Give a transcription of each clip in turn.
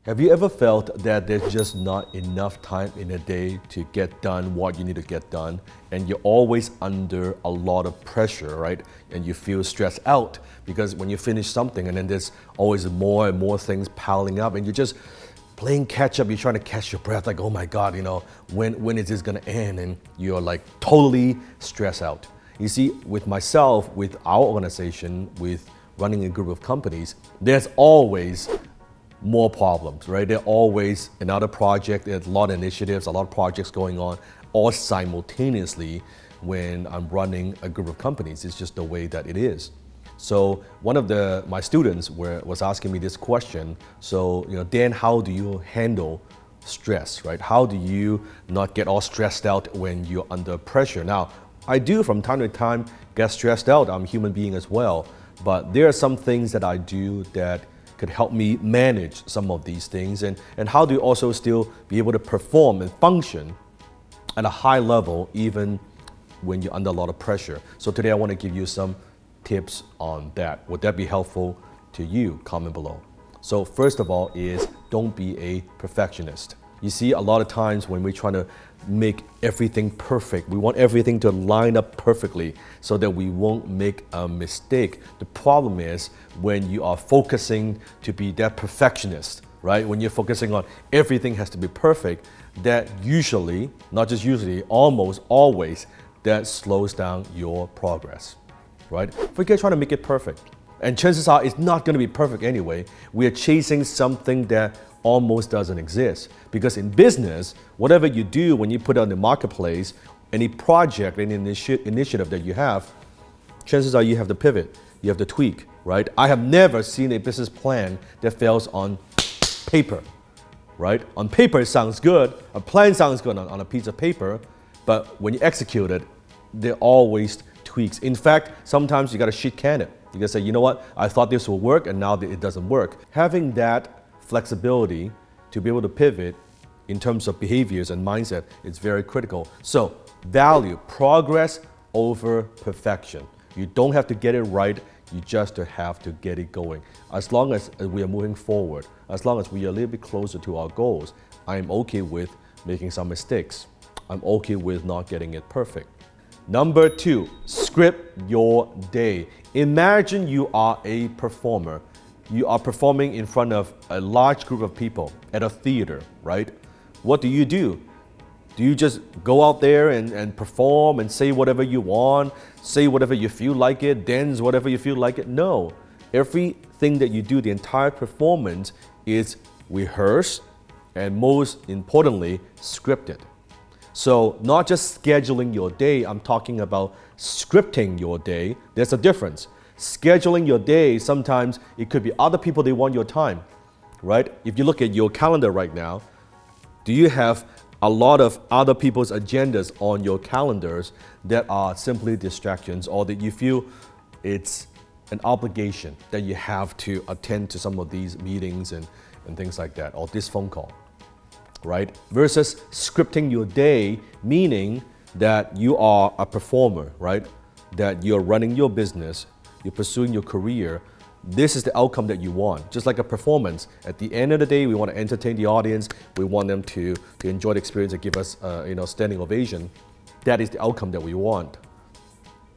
Have you ever felt that there's just not enough time in a day to get done what you need to get done, and you're always under a lot of pressure, right? And you feel stressed out because when you finish something and then there's always more and more things piling up and you're just playing catch up, you're trying to catch your breath like, oh my God, when is this gonna end? And you're like totally stressed out. You see, with myself, with our organization, with running a group of companies, there's always more problems, right? There are always another project, there's a lot of initiatives, a lot of projects going on, all simultaneously when I'm running a group of companies. It's just the way that it is. So one of my students was asking me this question. So, Dan, how do you handle stress, right? How do you not get all stressed out when you're under pressure? Now, I do from time to time get stressed out. I'm a human being as well. But there are some things that I do that could help me manage some of these things, and how do you also still be able to perform and function at a high level even when you're under a lot of pressure. So today I want to give you some tips on that. Would that be helpful to you? Comment below. So first of all is don't be a perfectionist. You see, a lot of times when we're trying to make everything perfect, we want everything to line up perfectly so that we won't make a mistake. The problem is when you are focusing to be that perfectionist, right? When you're focusing on everything has to be perfect, that usually, not just usually, almost always, that slows down your progress, right? Forget trying to make it perfect. And chances are it's not going to be perfect anyway. We are chasing something that almost doesn't exist. Because in business, whatever you do when you put it on the marketplace, any project, any initiative that you have, chances are you have to pivot, you have to tweak, right? I have never seen a business plan that fails on paper, right? On paper it sounds good, a plan sounds good on a piece of paper, but when you execute it, there are always tweaks. In fact, sometimes you got to shit can it. You got to say, you know what, I thought this would work and now it doesn't work. Having that flexibility to be able to pivot in terms of behaviors and mindset is very critical. So value progress over perfection. You don't have to get it right, you just have to get it going. As long as we are moving forward, as long as we are a little bit closer to our goals, I'm okay with making some mistakes. I'm okay with not getting it perfect. Number 2, script your day. Imagine you are a performer. You are performing in front of a large group of people at a theater, right? What do? Do you just go out there and perform and say whatever you want, say whatever you feel like it, dance whatever you feel like it? No. Everything that you do, the entire performance is rehearsed and most importantly, scripted. So not just scheduling your day, I'm talking about scripting your day. There's a difference. Scheduling your day, sometimes it could be other people, they want your time, right? If you look at your calendar right now, do you have a lot of other people's agendas on your calendars that are simply distractions, or that you feel it's an obligation that you have to attend to some of these meetings and things like that, or this phone call, right? Versus scripting your day, meaning that you are a performer, right? That you're running your business, you're pursuing your career. This is the outcome that you want. Just like a performance, at the end of the day, we want to entertain the audience. We want them to enjoy the experience and give us standing ovation. That is the outcome that we want.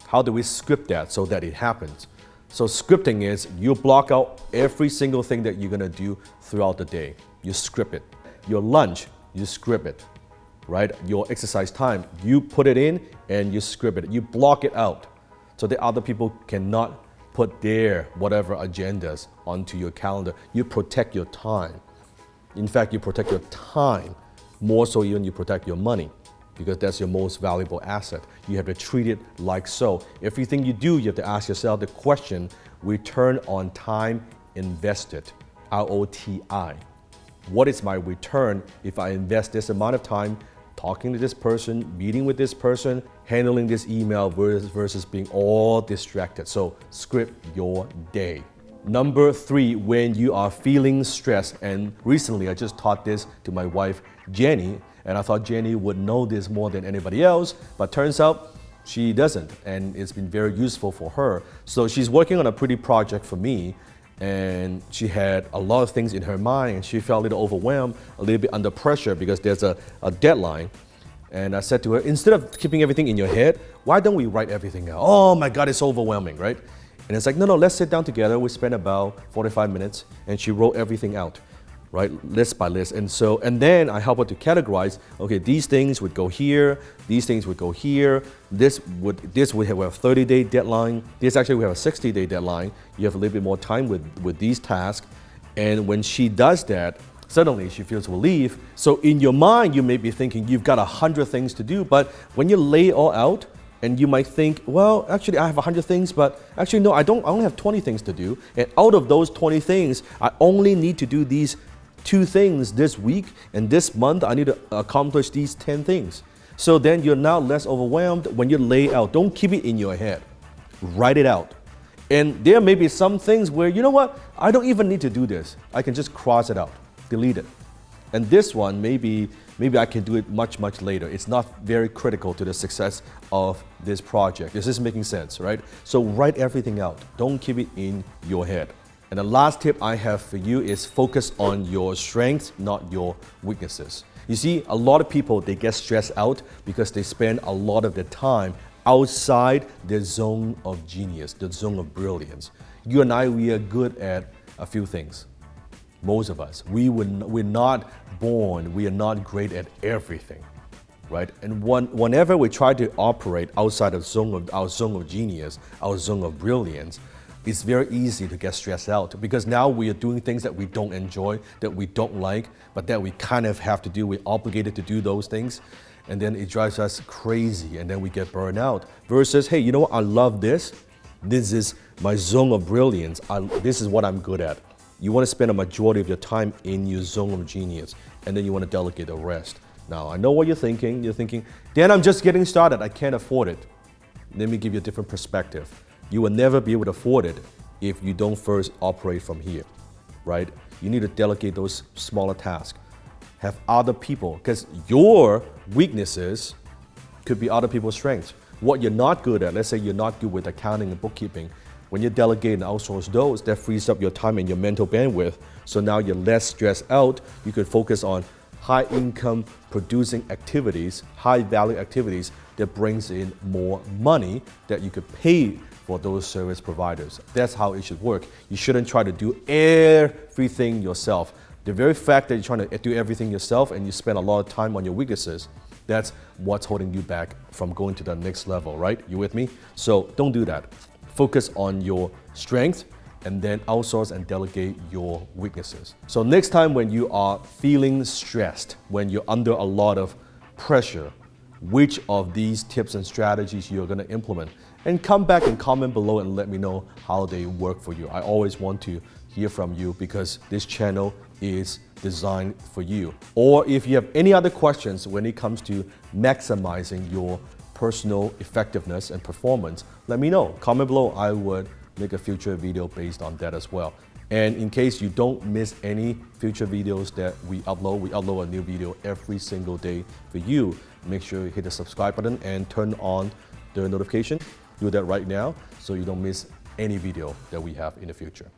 How do we script that so that it happens? So scripting is you block out every single thing that you're going to do throughout the day. You script it. Your lunch, you script it, right? Your exercise time, you put it in and you script it. You block it out so that other people cannot put their whatever agendas onto your calendar. You protect your time. In fact, you protect your time more so even you protect your money, because that's your most valuable asset. You have to treat it like so. Everything you do, you have to ask yourself the question, return on time invested, ROTI. What is my return if I invest this amount of time talking to this person, meeting with this person, handling this email versus being all distracted? So script your day. Number 3, when you are feeling stressed, and recently I just taught this to my wife, Jenny, and I thought Jenny would know this more than anybody else, but turns out she doesn't, and it's been very useful for her. So she's working on a pretty project for me, and she had a lot of things in her mind, and she felt a little overwhelmed, a little bit under pressure because there's a deadline. And I said to her, instead of keeping everything in your head, why don't we write everything out? Oh my God, it's overwhelming, right? And it's like, no, let's sit down together. We spent about 45 minutes, and she wrote everything out, right? List by list. And then I help her to categorize, okay, these things would go here, these things would go here, this would have a 30-day deadline, this actually we have a 60-day deadline. You have a little bit more time with these tasks. And when she does that, suddenly she feels relief. So in your mind, you may be thinking you've got 100 things to do, but when you lay it all out, and you might think, well, actually I have 100 things, but actually no, I only have 20 things to do. And out of those 20 things, I only need to do these 2 things this week, and this month I need to accomplish these 10 things. So then you're now less overwhelmed when you lay out. Don't keep it in your head. Write it out. And there may be some things where, you know what, I don't even need to do this. I can just cross it out, delete it. And this one, maybe I can do it much later. It's not very critical to the success of this project. This is making sense, right? So write everything out. Don't keep it in your head. And the last tip I have for you is focus on your strengths, not your weaknesses. You see, a lot of people, they get stressed out because they spend a lot of their time outside their zone of genius, the zone of brilliance. You and I, we are good at a few things. Most of us, we're not born, we are not great at everything, right? And whenever we try to operate outside of our zone of genius, our zone of brilliance, it's very easy to get stressed out because now we are doing things that we don't enjoy, that we don't like, but that we kind of have to do. We're obligated to do those things, and then it drives us crazy, and then we get burned out. Versus, hey, you know what? I love this. This is my zone of brilliance. This is what I'm good at. You want to spend a majority of your time in your zone of genius, and then you want to delegate the rest. Now, I know what you're thinking. You're thinking, Dan, I'm just getting started. I can't afford it. Let me give you a different perspective. You will never be able to afford it if you don't first operate from here, right? You need to delegate those smaller tasks. Have other people, because your weaknesses could be other people's strengths. What you're not good at, let's say you're not good with accounting and bookkeeping, when you delegate and outsource those, that frees up your time and your mental bandwidth. So now you're less stressed out. You can focus on high income producing activities, high value activities that brings in more money that you could pay for those service providers. That's how it should work. You shouldn't try to do everything yourself. The very fact that you're trying to do everything yourself and you spend a lot of time on your weaknesses, that's what's holding you back from going to the next level, right? You with me? So don't do that. Focus on your strength and then outsource and delegate your weaknesses. So next time when you are feeling stressed, when you're under a lot of pressure, which of these tips and strategies you're going to implement, and come back and comment below and let me know how they work for you. I always want to hear from you because this channel is designed for you. Or if you have any other questions when it comes to maximizing your personal effectiveness and performance, let me know. Comment below. I would make a future video based on that as well. And in case you don't miss any future videos that we upload a new video every single day for you. Make sure you hit the subscribe button and turn on the notification. Do that right now so you don't miss any video that we have in the future.